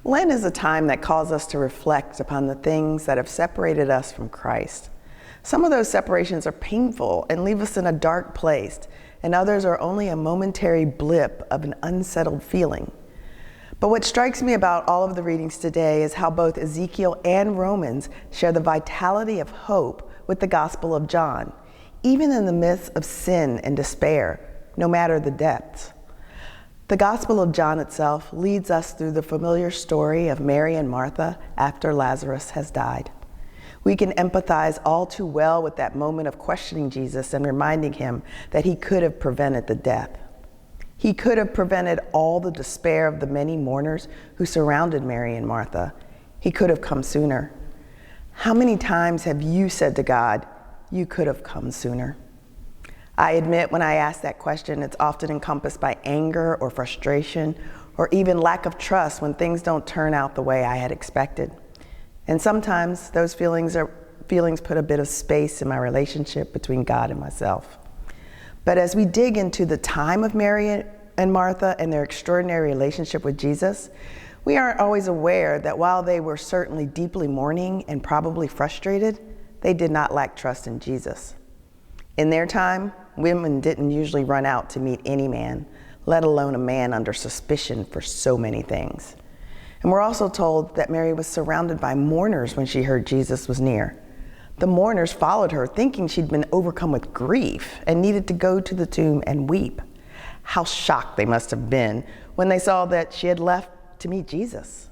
Lent is a time that calls us to reflect upon the things that have separated us from Christ. Some of those separations are painful and leave us in a dark place, and others are only a momentary blip of an unsettled feeling. But what strikes me about all of the readings today is how both Ezekiel and Romans share the vitality of hope with the Gospel of John, even in the midst of sin and despair, no matter the depths. The Gospel of John itself leads us through the familiar story of Mary and Martha after Lazarus has died. We can empathize all too well with that moment of questioning Jesus and reminding him that he could have prevented the death. He could have prevented all the despair of the many mourners who surrounded Mary and Martha. He could have come sooner. How many times have you said to God, "You could have come sooner"? I admit when I ask that question, it's often encompassed by anger or frustration or even lack of trust when things don't turn out the way I had expected. And sometimes those feelings put a bit of space in my relationship between God and myself. But as we dig into the time of Mary and Martha and their extraordinary relationship with Jesus, we aren't always aware that while they were certainly deeply mourning and probably frustrated, they did not lack trust in Jesus. In their time, women didn't usually run out to meet any man, let alone a man under suspicion for so many things. And we're also told that Mary was surrounded by mourners when she heard Jesus was near. The mourners followed her, thinking she'd been overcome with grief and needed to go to the tomb and weep. How shocked they must have been when they saw that she had left to meet Jesus.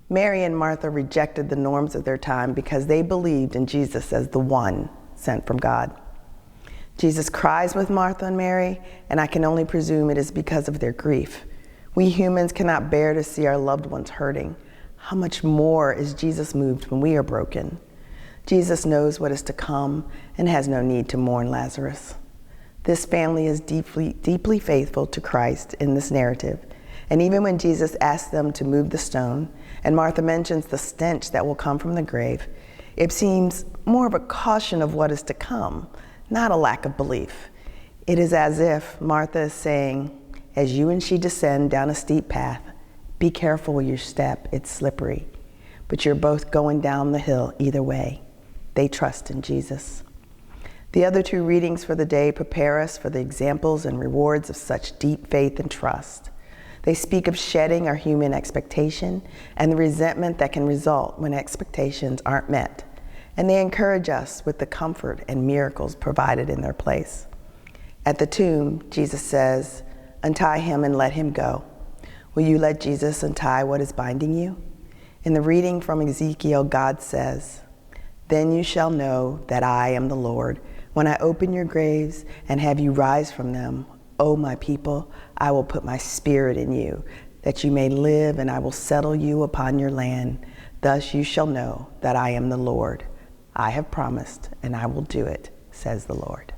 Mary and Martha rejected the norms of their time because they believed in Jesus as the one sent from God. Jesus cries with Martha and Mary, and I can only presume it is because of their grief. We humans cannot bear to see our loved ones hurting. How much more is Jesus moved when we are broken? Jesus knows what is to come and has no need to mourn Lazarus. This family is deeply faithful to Christ in this narrative. And even when Jesus asks them to move the stone, and Martha mentions the stench that will come from the grave, it seems more of a caution of what is to come, not a lack of belief. It is as if Martha is saying, as you and she descend down a steep path, be careful where you step, it's slippery. But you're both going down the hill either way. They trust in Jesus. The other two readings for the day prepare us for the examples and rewards of such deep faith and trust. They speak of shedding our human expectation and the resentment that can result when expectations aren't met. And they encourage us with the comfort and miracles provided in their place. At the tomb, Jesus says, "Untie him and let him go." Will you let Jesus untie what is binding you? In the reading from Ezekiel, God says, "Then you shall know that I am the Lord, when I open your graves and have you rise from them. O my people, I will put my spirit in you, that you may live, and I will settle you upon your land. Thus you shall know that I am the Lord. I have promised, and I will do it, says the Lord."